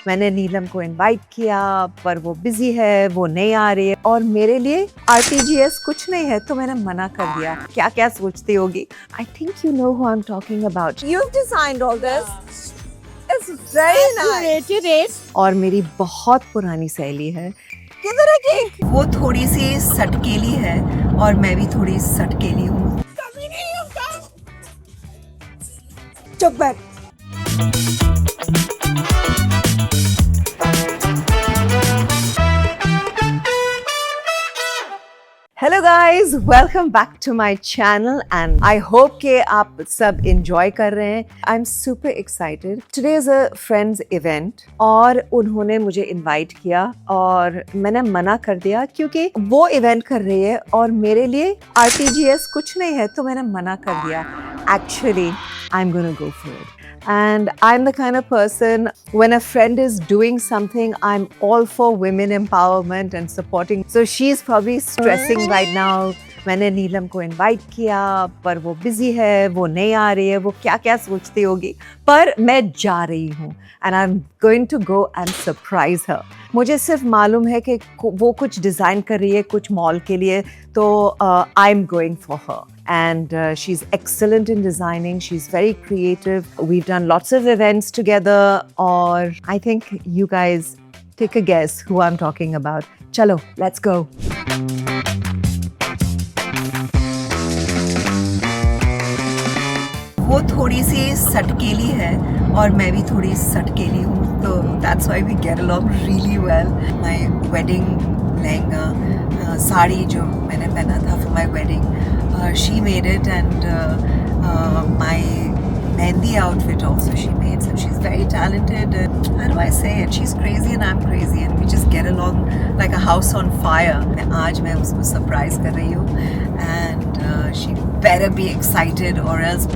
मैंने नीलम को इनवाइट किया पर वो बिजी है, वो नहीं आ रही है और मेरे लिए आरटीजीएस कुछ नहीं है तो मैंने मना कर दिया। क्या क्या सोचती होगी। I think you know who I am talking about. You designed all this. It's very nice. और मेरी बहुत पुरानी सहेली है। किधर है केक? वो थोड़ी सी सटकेली है और मैं भी थोड़ी सटकेली हूँ। चुप बैठ। Hello guys, welcome back to my channel and I hope कि आप सब इंजॉय कर रहे हैं। I am super excited. Today is a friends event और उन्होंने मुझे इनवाइट किया और मैंने मना कर दिया क्योंकि वो इवेंट कर रही है और मेरे लिए आरटीजीएस कुछ नहीं है तो मैंने मना कर दिया। Actually, I'm gonna go for it. And I'm the kind of person, when a friend is doing something, I'm all for women empowerment and supporting. So she's probably stressing right now. मैंने नीलम को invite किया पर वो busy है, वो नहीं आ रही है, वो क्या क्या सोचती होगी, पर मैं जा रही हूँ and I'm going to go and surprise her. मुझे सिर्फ मालूम है कि वो कुछ डिज़ाइन कर रही है कुछ मॉल के लिए, तो I'm going for her. And she's excellent in designing. She's very creative. We've done lots of events together. Or I think you guys take a guess who I'm talking about. Chalo, let's go. वो थोड़ी सी सटकेली है और मैं भी थोड़ी सटकेली हूँ, तो that's why we get along really well. My wedding lehenga, sari जो मैंने पहना था for my wedding, she made it, and my mehndi outfit also she made. So she's very talented. How do I say it? She's crazy and I'm crazy, and we just get along like a house on fire. आज मैं उसको surprise कर रही हूँ, and she better be excited or else.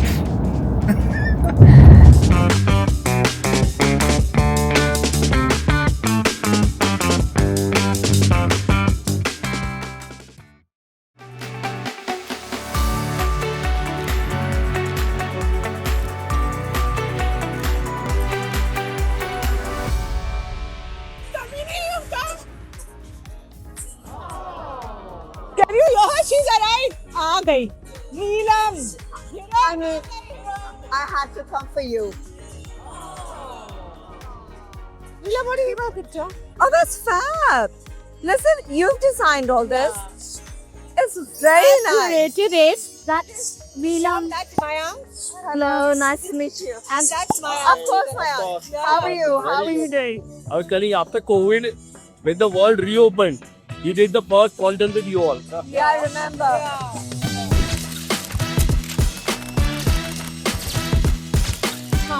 Can you hear her? She's arrived. आ गई नीलम। I had to come for you. Neelam, what do you about picture? Oh, that's fab. Listen, you've designed all this. It's very nice. Curated it. That is Neelam. That's Mayank. Hello, nice to meet you. And that's Mayank. Of course, Mayank. How are you? How are you doing? I was telling you, after COVID, when the world reopened, he did the first content with you all. Yeah, I remember.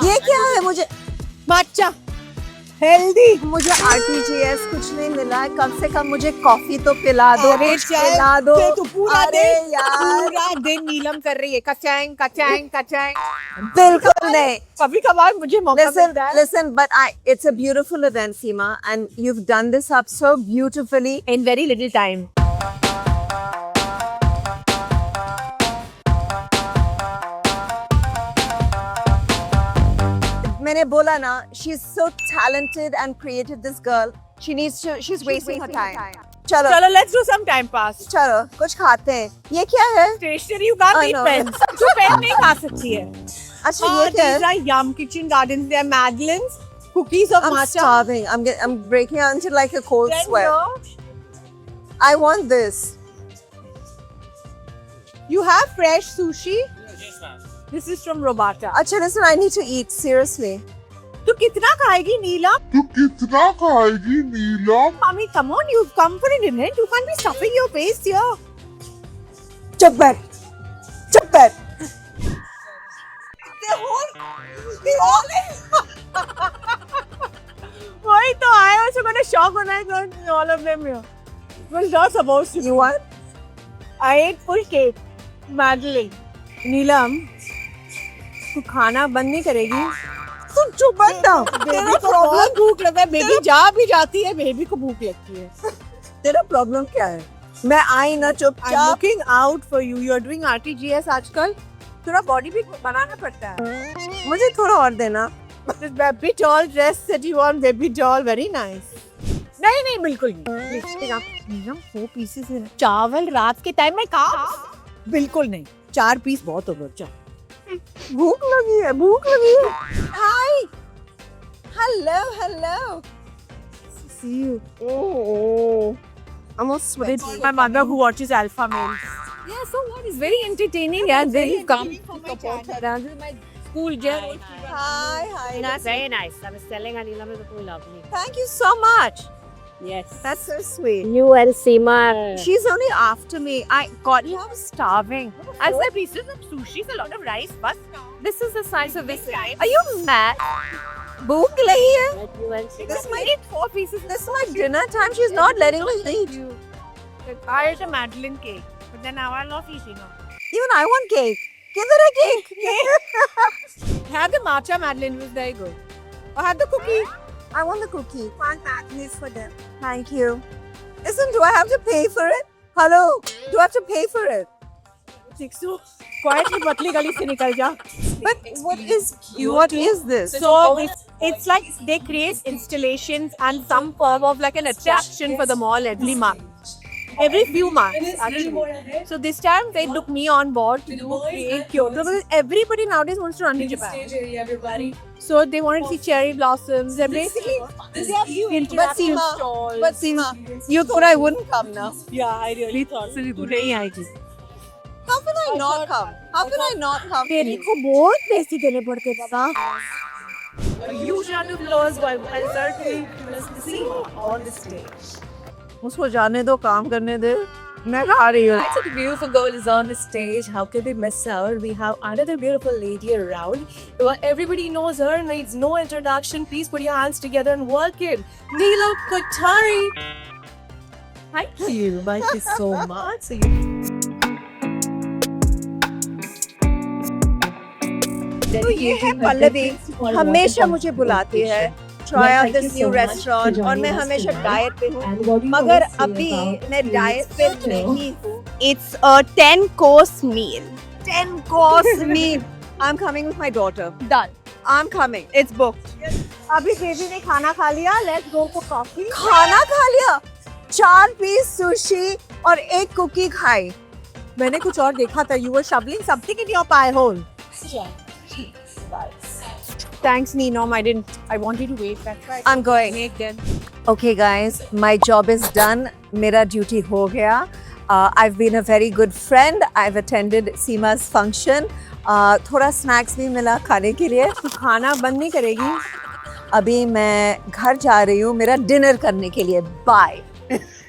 ये क्या है? मुझे Matcha. Healthy. मुझे RTGS कुछ नहीं मिला है। कम से कम मुझे कॉफी तो पिला दो, अरे कुछ पिला दो। तू पूरा अरे दिन यार, पूरा दिन नीलम कर रही है कचैंग कचैंग कचैंग। बिल्कुल नहीं। कभी कभार मुझे मौका मिलता है। Listen, but it's a beautiful event, Seema, and you've done this up so beautifully. In very little time. मैंने बोला ना, she's so talented and creative, this girl. She's wasting her time. चलो, चलो, let's do some time pass. चलो, कुछ खाते हैं। ये क्या है? Stationery, you can't I eat know. pens. तू पेन नहीं खा सकती है। अच्छा, ये क्या These है? are Yum Kitchen Gardens. They are Madeleines, cookies of I'm matcha. starving. I'm breaking out into like a cold Then sweat. here, I want this. you have fresh sushi. This is from Robata. अच्छा, listen, I need to eat, seriously. तू कितना खाएगी नीलम? I mean, come on, you've come for an event. You can't be stuffing your face here. चुप बैठ, चुप बैठ। वही तो I also got a shock when I got all of them here. It was not supposed to. You want? I ate full cake. Madeline. नीलम, तू खाना बंद नहीं करेगी? तुम चुप बैठ ना। तेरा प्रॉब्लम भूख लगा है। बेबी जा भी जाती है, बेबी को भूख लगती है। तेरा प्रॉब्लम क्या है? मैं आई ना I'm चुपचाप। looking out for you. You're doing RTGS आजकल। थोड़ा बॉडी भी बनाना पड़ता है। मुझे थोड़ा और देना। This baby doll dress that you want, baby doll, very nice. नहीं नहीं बिल्कुल नहीं. नीलम 4 pieces है. चावल रात के टाइम में खा. बिल्कुल नहीं. 4 पीस बहुत होगा. चल. भूख लगी है. Hi. Hello. See you. Oh, I'm all sweaty. It's my mother who watches Alpha Male. Yeah, so what is very entertaining and very calm. Around my school gym. Hi. Very nice. I was telling Anila was so lovely. Thank you so much. Yes. That's so sweet. You and Seema. She's only after me. I was starving. I said pieces of sushi, a lot of rice, but This is the size of this guy. Are you mad? भूख लगी है. You and Seema. This is my eat 4 pieces. this is my dinner time. She's not letting me eat. I ate a Madeline cake, but then now I'm not eating it. Even I want cake. Give her a cake. Had the matcha Madeline, was very good. I had the cookie. I want the cookie. One Madeline for them. Thank you. Listen, do I have to pay for it? Hello? Do I have to pay for it? 6 quietly पतली गली से निकल जा. But what is this? So it's like they create installations and some form of like an attraction for the mall every month. Every few months actually. So this time they took me on board to create Kyoto because everybody nowadays wants to run to Japan. So they wanted to see cherry blossoms and basically they have few interactive stalls. But Seema, you thought I wouldn't come now. Yeah, I really thought so. You नहीं आएगी. How can I not come? How can I not come? तेरे को बहुत पैसे देने पड़ते बाबा. Huge round of applause by certainly Seema on the stage. उसको जाने दो, काम करने दे. मैं आ रही हूँ. Such a beautiful girl is on the stage. How could we miss her? We have another beautiful lady around. Well, everybody knows her, needs no introduction. Please put your hands together and welcome Neelam Kothari. Thank you so much. तो ये है पल्लवी. हमेशा मुझे बुलाती है. Try out this new restaurant और मैं हमेशा डाइट पे हूँ. मगर अभी मैं डाइट पे नहीं हूँ. It's a 10-course meal. 10-course meal. I'm coming with my daughter. Done. I'm coming. It's booked. अभी देवी ने खाना खा लिया. Let's go for coffee. खाना खा लिया. 4 पीस सुशी और 1 कुकी खाई. मैंने कुछ और देखा था. You were shoveling something in your pie hole. Thanks, Neenom. I wanted to wait. That's why I'm going. Make them. Okay, guys, my job is done. मेरा duty हो गया. I've been a very good friend. I've attended Seema's function. थोड़ा snacks भी मिला खाने के लिए. तो खाना बंद नहीं करेगी. अभी मैं घर जा रही हूँ मेरा डिनर करने के लिए. Bye.